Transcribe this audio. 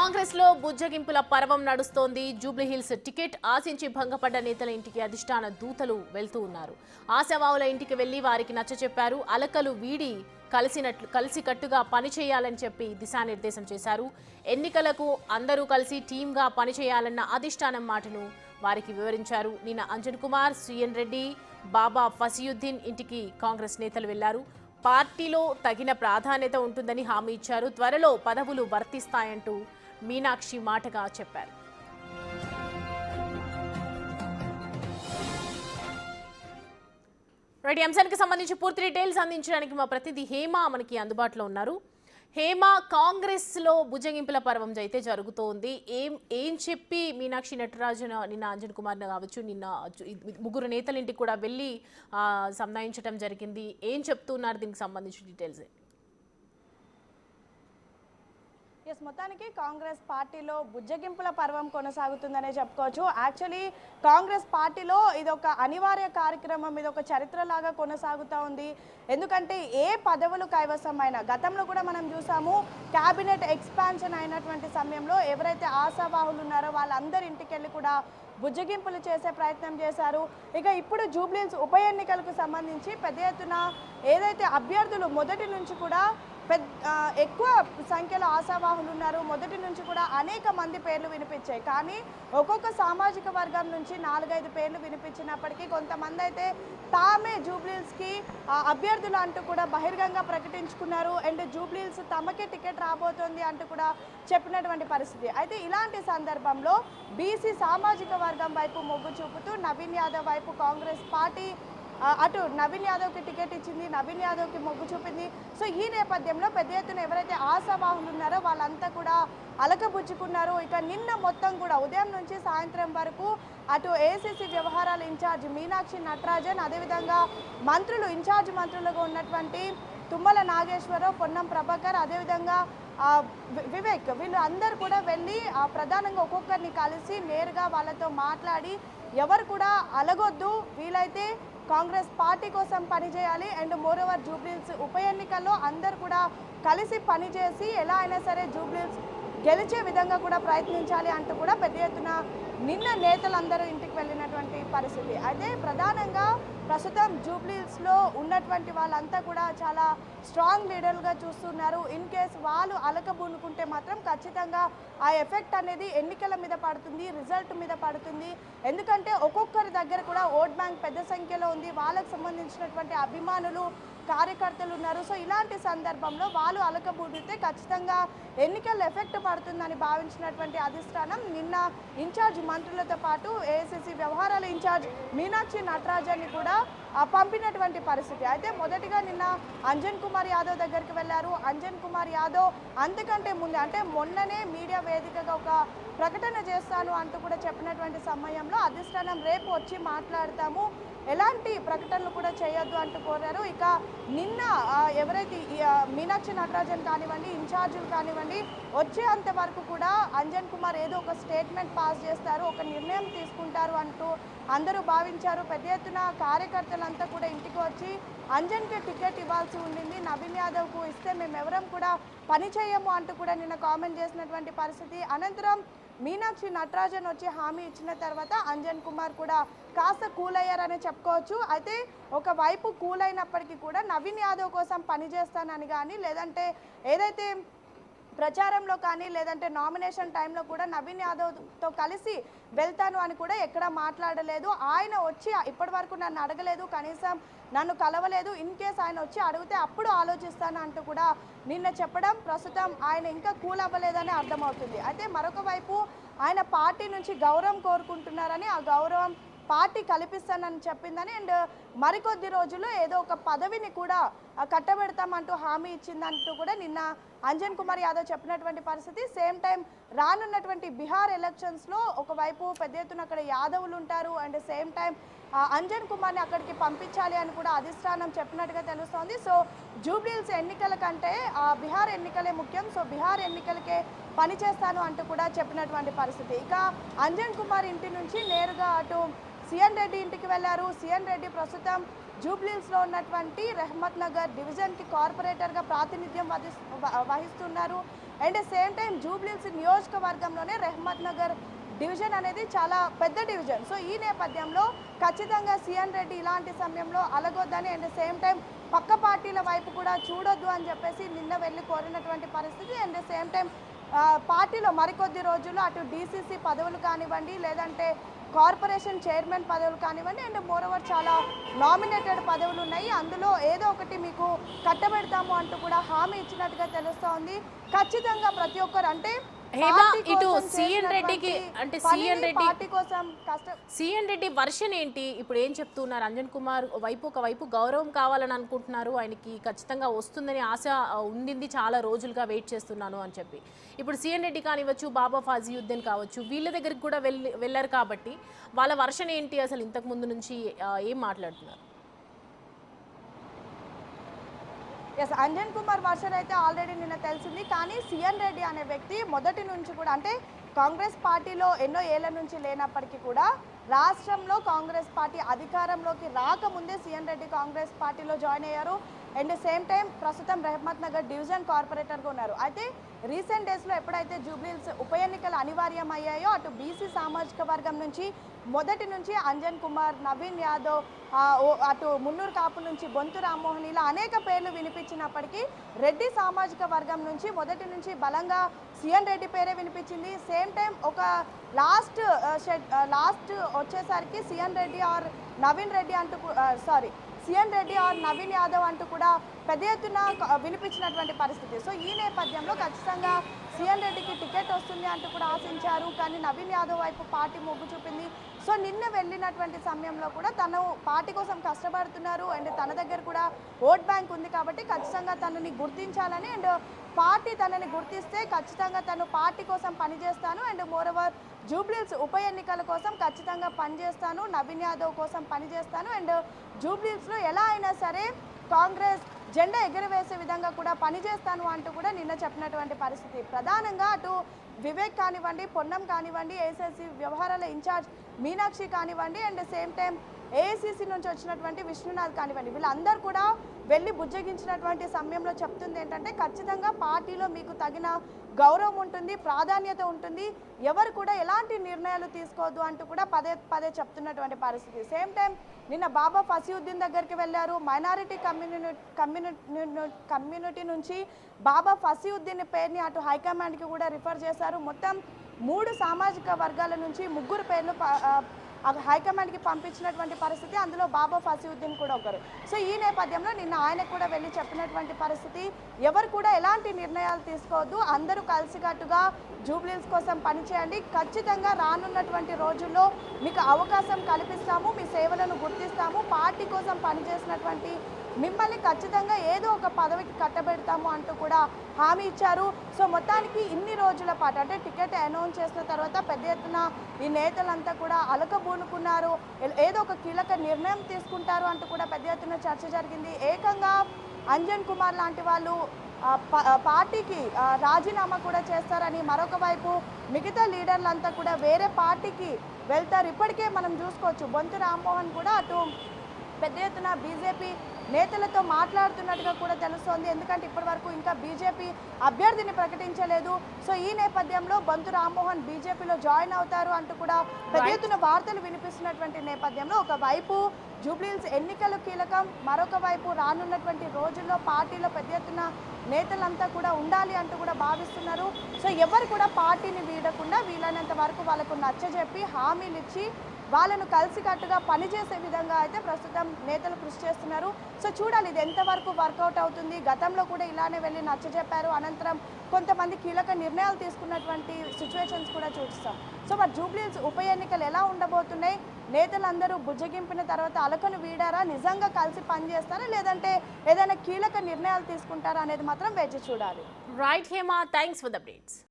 కాంగ్రెస్ లో బుజ్జగింపుల పర్వం నడుస్తోంది. జూబ్లీహిల్స్ టికెట్ ఆశించి భంగపడ్డ నేతల ఇంటికి అధిష్టాన దూతలు వెళ్తూ ఉన్నారు. ఆశావాహుల ఇంటికి వెళ్లి వారికి నచ్చచెప్పారు. అలకలు వీడి కలిసికట్టుగా పనిచేయాలని చెప్పి దిశానిర్దేశం చేశారు. ఎన్నికలకు అందరూ కలిసి టీంగా పనిచేయాలన్న అధిష్టానం మాటను వారికి వివరించారు. నిన్న అంజన్ కుమార్, సిఎన్ రెడ్డి, బాబా ఫసియుద్దీన్ ఇంటికి కాంగ్రెస్ నేతలు వెళ్లారు. పార్టీలో తగిన ప్రాధాన్యత ఉంటుందని హామీ ఇచ్చారు. త్వరలో పదవులు వర్తిస్తాయంటూ మీనాక్షి మాటగా చెప్పారు. రెడ్డి అంశానికి సంబంధించి పూర్తి డీటెయిల్స్ అందించడానికి మా ప్రతినిధి హేమ మనకి అందుబాటులో ఉన్నారు. హేమ, కాంగ్రెస్ లో భుజగింపుల పర్వం అయితే జరుగుతోంది. ఏం చెప్పి మీనాక్షి నటరాజన్ నిన్న అంజన్ కుమార్ కావచ్చు, నిన్న ముగ్గురు నేతల ఇంటికి కూడా వెళ్ళి సంధాయించడం జరిగింది. ఏం చెప్తున్నారు దీనికి సంబంధించిన డీటెయిల్స్? మొత్తానికి కాంగ్రెస్ పార్టీలో బుజ్జగింపుల పర్వం కొనసాగుతుందనే చెప్పుకోవచ్చు. యాక్చువల్లీ కాంగ్రెస్ పార్టీలో ఇదొక అనివార్య కార్యక్రమం, ఇదొక చరిత్రలాగా కొనసాగుతూ ఉంది. ఎందుకంటే ఏ పదవులు కైవసమైనా గతంలో కూడా మనం చూసాము, క్యాబినెట్ ఎక్స్పాన్షన్ అయినటువంటి సమయంలో ఎవరైతే ఆశావాహులు ఉన్నారో వాళ్ళందరి ఇంటికి వెళ్ళి కూడా బుజ్జగింపులు చేసే ప్రయత్నం చేశారు. ఇక ఇప్పుడు జూబ్లీహిల్స్ ఉప ఎన్నికలకు సంబంధించి పెద్ద ఎత్తున ఏదైతే అభ్యర్థులు మొదటి నుంచి కూడా ఎక్కువ సంఖ్యలో ఆశావాహులు ఉన్నారు, మొదటి నుంచి కూడా అనేక మంది పేర్లు వినిపించాయి. కానీ ఒక్కొక్క సామాజిక వర్గం నుంచి 4-5 పేర్లు వినిపించినప్పటికీ కొంతమంది అయితే తామే జూబ్లీహిల్స్కి అభ్యర్థులు అంటూ కూడా బహిరంగంగా ప్రకటించుకున్నారు. అండ్ జూబ్లీహిల్స్ తమకే టికెట్ రాబోతోంది అంటూ కూడా చెప్పినటువంటి పరిస్థితి. అయితే ఇలాంటి సందర్భంలో బీసీ సామాజిక వర్గం వైపు మొగ్గు చూపుతూ నవీన్ యాదవ్ వైపు కాంగ్రెస్ పార్టీ అటు నవీన్ యాదవ్కి టికెట్ ఇచ్చింది, నవీన్ యాదవ్కి మొగ్గు చూపింది. సో ఈ నేపథ్యంలో పెద్ద ఎత్తున ఎవరైతే ఆశావాహులు ఉన్నారో వాళ్ళంతా కూడా అలకబుచ్చుకున్నారు. ఇక నిన్న మొత్తం కూడా ఉదయం నుంచి సాయంత్రం వరకు అటు ఏఐసీసీ వ్యవహారాల ఇన్ఛార్జ్ మీనాక్షి నటరాజన్, అదేవిధంగా మంత్రులు, ఇన్ఛార్జ్ మంత్రులుగా ఉన్నటువంటి తుమ్మల నాగేశ్వరరావు, పొన్నం ప్రభాకర్, అదేవిధంగా వివేక్, వీళ్ళు అందరూ కూడా వెళ్ళి ప్రధానంగా ఒక్కొక్కరిని కలిసి నేరుగా వాళ్ళతో మాట్లాడి ఎవరు కూడా అలగొద్దు, వీలైతే కాంగ్రెస్ పార్టీ కోసం పనిచేయాలి, అండ్ మోరోవర్ జూబ్లీహిల్స్ ఉప ఎన్నికల్లో అందరూ కూడా కలిసి పనిచేసి ఎలా అయినా సరే జూబ్లీహిల్స్ గెలిచే విధంగా కూడా ప్రయత్నించాలి అంటూ కూడా పెద్ద ఎత్తున నిన్న నేతలందరూ ఇంటికి వెళ్ళినటువంటి పరిస్థితి. అయితే ప్రధానంగా ప్రస్తుతం జూబ్లీహిల్స్లో ఉన్నటువంటి వాళ్ళంతా కూడా చాలా స్ట్రాంగ్ లీడర్లుగా చూస్తున్నారు. ఇన్ కేస్ వాళ్ళు అలకబూనుకుంటే మాత్రం ఖచ్చితంగా ఆ ఎఫెక్ట్ అనేది ఎన్నికల మీద పడుతుంది, రిజల్ట్ మీద పడుతుంది. ఎందుకంటే ఒక్కొక్కరి దగ్గర కూడా ఓట్ బ్యాంక్ పెద్ద సంఖ్యలో ఉంది, వాళ్ళకు సంబంధించినటువంటి అభిమానులు, కార్యకర్తలు ఉన్నారు. సో ఇలాంటి సందర్భంలో వాళ్ళు అలకబూడితే ఖచ్చితంగా ఎన్నికల్లో ఎఫెక్ట్ పడుతుందని భావించినటువంటి అధిష్టానం నిన్న ఇన్ఛార్జ్ మంత్రులతో పాటు ఏఐసీసీ వ్యవహారాల ఇన్ఛార్జ్ మీనాక్షి నటరాజన్ని కూడా పంపినటువంటి పరిస్థితి. అయితే మొదటిగా నిన్న అంజన్ కుమార్ యాదవ్ దగ్గరికి వెళ్ళారు. అంజన్ కుమార్ యాదవ్ అంతకంటే ముందు అంటే మొన్ననే మీడియా వేదికగా ఒక ప్రకటన చేస్తాను అంటూ కూడా చెప్పినటువంటి సమయంలో అధిష్టానం రేపు వచ్చి మాట్లాడతాము, ఎలాంటి ప్రకటనలు కూడా చేయొద్దు అంటూ కోరారు. ఇక నిన్న ఎవరైతే మీనాక్షి నటరాజన్ కానివ్వండి, ఇన్ఛార్జీలు కానివ్వండి, వచ్చేంత వరకు కూడా అంజన్ కుమార్ ఏదో ఒక స్టేట్మెంట్ పాస్ చేస్తారు, ఒక నిర్ణయం తీసుకుంటారు అంటూ అందరూ భావించారు. పెద్ద ఎత్తున కార్యకర్తలంతా కూడా ఇంటికి వచ్చి అంజన్కి టికెట్ ఇవ్వాల్సి ఉండింది, నవీన్ యాదవ్కు ఇస్తే మేము ఎవరం కూడా పని చేయము అంటూ కూడా నిన్న కామెంట్ చేసినటువంటి పరిస్థితి. అనంతరం మీనాక్షి నటరాజన్ వచ్చి హామీ ఇచ్చిన తర్వాత అంజన్ కుమార్ కూడా కాస్త కూల్ అయ్యారని చెప్పుకోవచ్చు. అయితే ఒకవైపు కూల్ అయినప్పటికీ కూడా నవీన్ యాదవ్ కోసం పనిచేస్తానని కానీ, లేదంటే ఏదైతే ప్రచారంలో కానీ, లేదంటే నామినేషన్ టైంలో కూడా నవీన్ యాదవ్తో కలిసి వెళ్తాను అని కూడా ఎక్కడా మాట్లాడలేదు. ఆయన వచ్చి ఇప్పటి వరకు నన్ను అడగలేదు, కనీసం నన్ను కలవలేదు, ఇన్ కేస్ ఆయన వచ్చి అడిగితే అప్పుడు ఆలోచిస్తాను అంటూ కూడా నిన్న చెప్పడం ప్రస్తుతం ఆయన ఇంకా కూల్ అవ్వలేదని అర్థమవుతుంది. అయితే మరొక వైపు ఆయన పార్టీ నుంచి గౌరవం కోరుకుంటున్నారని, ఆ గౌరవం పార్టీ కల్పిస్తానని చెప్పిందని, అండ్ మరికొద్ది రోజుల్లో ఏదో ఒక పదవిని కూడా కట్టబెడతామంటూ హామీ ఇచ్చిందంటూ కూడా నిన్న అంజన్ కుమార్ యాదవ్ చెప్పినటువంటి పరిస్థితి. సేమ్ టైం రానున్నటువంటి బీహార్ ఎలక్షన్స్లో ఒకవైపు పెద్ద ఎత్తున అక్కడ యాదవులు ఉంటారు, అండ్ సేమ్ టైం అంజన్ కుమార్ని అక్కడికి పంపించాలి అని కూడా అధిష్టానం చెప్పినట్టుగా తెలుస్తోంది. సో జూబ్లీహిల్స్ ఎన్నికల కంటే బీహార్ ఎన్నికలే ముఖ్యం, సో బీహార్ ఎన్నికలకే పనిచేస్తాను అంటూ కూడా చెప్పినటువంటి పరిస్థితి. ఇక అంజన్ కుమార్ ఇంటి నుంచి నేరుగా అటు సిఎన్ రెడ్డి ఇంటికి వెళ్ళారు. సిఎన్ రెడ్డి ప్రస్తుతం జూబ్లీహిల్స్లో ఉన్నటువంటి రెహ్మత్ నగర్ డివిజన్కి కార్పొరేటర్గా ప్రాతినిధ్యం వహిస్తున్నారు. అండ్ సేమ్ టైం జూబ్లీహిల్స్ నియోజకవర్గంలోనే రెహ్మత్ నగర్ డివిజన్ అనేది చాలా పెద్ద డివిజన్. సో ఈ నేపథ్యంలో ఖచ్చితంగా సిఎన్ రెడ్డి ఇలాంటి సమయంలో అలగొద్దని అండ్ సేమ్ టైం పక్క పార్టీల వైపు కూడా చూడొద్దు అని చెప్పేసి నిన్న వెళ్ళి కోరినటువంటి పరిస్థితి. అండ్ సేమ్ టైం పార్టీలో మరికొద్ది రోజుల్లో అటు డీసీసీ పదవులు కానివ్వండి, లేదంటే కార్పొరేషన్ చైర్మన్ పదవులు కానివ్వండి, అండ్ మోరోవర్ చాలా నామినేటెడ్ పదవులు ఉన్నాయి. అందులో ఏదో ఒకటి మీకు కట్టబెడతాము అంటూ కూడా హామీ ఇచ్చినట్టుగా తెలుస్తోంది. ఖచ్చితంగా ప్రతి ఒక్కరు అంటే ఇటు సిఎన్ రెడ్డికి అంటే సిఎన్ రెడ్డి వర్షన్ ఏంటి, ఇప్పుడు ఏం చెప్తున్నారు? అంజన్ కుమార్ ఒకవైపు గౌరవం కావాలని అనుకుంటున్నారు, ఆయనకి ఖచ్చితంగా వస్తుందని ఆశ ఉండింది, చాలా రోజులుగా వెయిట్ చేస్తున్నాను అని చెప్పి. ఇప్పుడు సిఎన్ రెడ్డి కానివ్వచ్చు, బాబా ఫాజియుద్దీన్ కావచ్చు, వీళ్ళ దగ్గరికి కూడా వెళ్ళారు కాబట్టి వాళ్ళ వర్షన్ ఏంటి, అసలు ఇంతకు ముందు నుంచి ఏం మాట్లాడుతున్నారు? ఎస్, అంజన్ కుమార్ వర్షన్ అయితే ఆల్రెడీ నిన్న తెలిసింది. కానీ సిఎన్ రెడ్డి అనే వ్యక్తి మొదటి నుంచి కూడా అంటే కాంగ్రెస్ పార్టీలో ఎన్నో ఏళ్ల నుంచి లేనప్పటికీ కూడా రాష్ట్రంలో కాంగ్రెస్ పార్టీ అధికారంలోకి రాకముందే సిఎన్ రెడ్డి కాంగ్రెస్ పార్టీలో జాయిన్ అయ్యారు. అండ్ సేమ్ టైం ప్రస్తుతం రెహ్మత్ నగర్ డివిజన్ కార్పొరేటర్గా ఉన్నారు. అయితే రీసెంట్ డేస్లో ఎప్పుడైతే జూబ్లీహిల్స్ ఉప ఎన్నికలు అనివార్యం అయ్యాయో అటు బీసీ సామాజిక వర్గం నుంచి మొదటి నుంచి అంజన్ కుమార్, నవీన్ యాదవ్, అటు మున్నూరు కాపు నుంచి బొంతు రామ్మోహన్, ఇలా అనేక పేర్లు వినిపించినప్పటికీ రెడ్డి సామాజిక వర్గం నుంచి మొదటి నుంచి బలంగా సిఎన్ రెడ్డి పేరే వినిపించింది. సేమ్ టైం ఒక లాస్ట్ వచ్చేసరికి సిఎన్ రెడ్డి ఆర్ నవీన్ రెడ్డి అంటూ సిఎన్ రెడ్డి ఆర్ నవీన్ యాదవ్ అంటూ కూడా పెద్ద ఎత్తున వినిపించినటువంటి పరిస్థితి. సో ఈ నేపథ్యంలో ఖచ్చితంగా సిఎన్ రెడ్డికి టికెట్ వస్తుంది అంటూ కూడా ఆశించారు. కానీ నవీన్ యాదవ్ వైపు పార్టీ మొగ్గు చూపింది. సో నిన్న వెళ్ళినటువంటి సమయంలో కూడా తను పార్టీ కోసం కష్టపడుతున్నారు అండ్ తన దగ్గర కూడా ఓట్ బ్యాంక్ ఉంది కాబట్టి ఖచ్చితంగా తనని గుర్తించాలని అండ్ పార్టీ తనని గుర్తిస్తే ఖచ్చితంగా తను పార్టీ కోసం పనిచేస్తాను అండ్ మోరోవర్ జూబ్లీహిల్స్ ఉప ఎన్నికల కోసం ఖచ్చితంగా పనిచేస్తాను, నవీన్ యాదవ్ కోసం పనిచేస్తాను అండ్ జూబ్లీహిల్స్లో ఎలా అయినా సరే కాంగ్రెస్ జెండా ఎగురవేసే విధంగా కూడా పనిచేస్తాను అంటూ కూడా నిన్న చెప్పినటువంటి పరిస్థితి. ప్రధానంగా అటు వివేక్ కానివ్వండి, పొన్నం కానివ్వండి, ఏఎస్సీ వ్యవహారాల ఇన్ఛార్జ్ మీనాక్షి కానివ్వండి అండ్ సేమ్ టైం ఏఐసిసి నుంచి వచ్చినటువంటి విష్ణునాథ్ కానివ్వండి, వీళ్ళందరూ కూడా వెళ్ళి బుజ్జగించినటువంటి సమయంలో చెప్తుంది ఏంటంటే ఖచ్చితంగా పార్టీలో మీకు తగిన గౌరవం ఉంటుంది, ప్రాధాన్యత ఉంటుంది, ఎవరు కూడా ఎలాంటి నిర్ణయాలు తీసుకోవద్దు అంటూ కూడా పదే పదే చెప్తున్నటువంటి పరిస్థితి. సేమ్ టైం నిన్న బాబా ఫసియుద్దీన్ దగ్గరికి వెళ్ళారు. మైనారిటీ కమ్యూనిటీ నుంచి బాబా ఫసియుద్దీన్ పేరుని అటు హైకమాండ్కి కూడా రిఫర్ చేశారు. మొత్తం 3 సామాజిక వర్గాల నుంచి 3 పేర్లు హైకమాండ్కి పంపించినటువంటి పరిస్థితి, అందులో బాబా ఫసియుద్దీన్ కూడా ఒకరు. సో ఈ నేపథ్యంలో నిన్న ఆయనకు కూడా వెళ్ళి చెప్పినటువంటి పరిస్థితి, ఎవరు కూడా ఎలాంటి నిర్ణయాలు తీసుకోవద్దు, అందరూ కలిసికట్టుగా జూబ్లీహిల్స్ కోసం పనిచేయండి, ఖచ్చితంగా రానున్నటువంటి రోజుల్లో మీకు అవకాశం కల్పిస్తాము, మీ సేవలను గుర్తిస్తాము, పార్టీ కోసం పనిచేసినటువంటి మిమ్మల్ని ఖచ్చితంగా ఏదో ఒక పదవికి కట్టబెడతాము అంటూ కూడా హామీ ఇచ్చారు. సో మొత్తానికి ఇన్ని రోజుల పాటు అంటే టికెట్ అనౌన్స్ చేసిన తర్వాత పెద్ద ఎత్తున ఈ నేతలంతా కూడా అలకబూనుకున్నారు, ఏదో ఒక కీలక నిర్ణయం తీసుకుంటారు అంటూ కూడా పెద్ద ఎత్తున చర్చ జరిగింది. ఏకంగా అంజన్ కుమార్ లాంటి వాళ్ళు పార్టీకి రాజీనామా కూడా చేస్తారని, మరొక వైపు మిగతా లీడర్లంతా కూడా వేరే పార్టీకి వెళ్తారు. ఇప్పటికే మనం చూసుకోవచ్చు బొంతు రామ్మోహన్ కూడా అటు పెద్ద ఎత్తున బీజేపీ నేతలతో మాట్లాడుతున్నట్టుగా కూడా తెలుస్తోంది. ఎందుకంటే ఇప్పటి వరకు ఇంకా బీజేపీ అభ్యర్థిని ప్రకటించలేదు. సో ఈ నేపథ్యంలో బొంతు రామ్మోహన్ బీజేపీలో జాయిన్ అవుతారు అంటూ కూడా పెద్ద ఎత్తున వార్తలు వినిపిస్తున్నటువంటి నేపథ్యంలో ఒకవైపు జూబ్లీహిల్స్ ఎన్నికలు కీలకం, మరొక వైపు రానున్నటువంటి రోజుల్లో పార్టీలో పెద్ద ఎత్తున నేతలంతా కూడా ఉండాలి అంటూ కూడా భావిస్తున్నారు. సో ఎవరు కూడా పార్టీని వీడకుండా వీలైనంత వరకు వాళ్ళకు నచ్చజెప్పి హామీలు ఇచ్చి వాళ్ళను కలిసికట్టుగా పనిచేసే విధంగా అయితే ప్రస్తుతం నేతలు కృషి చేస్తున్నారు. సో చూడాలి ఇది ఎంతవరకు వర్కౌట్ అవుతుంది. గతంలో కూడా ఇలానే వెళ్ళి నచ్చజెప్పారు, అనంతరం కొంతమంది కీలక నిర్ణయాలు తీసుకున్నటువంటి సిచ్యువేషన్స్ కూడా చూస్తాం. సో మరి జూబ్లీహిల్స్ ఉప ఎన్నికలు ఎలా ఉండబోతున్నాయి, నేతలందరూ బుజ్జగింపిన తర్వాత అలకను వీడారా, నిజంగా కలిసి పనిచేస్తారా, లేదంటే ఏదైనా కీలక నిర్ణయాలు తీసుకుంటారా అనేది మాత్రం వేచి చూడాలి. Right Hema, thanks for the updates.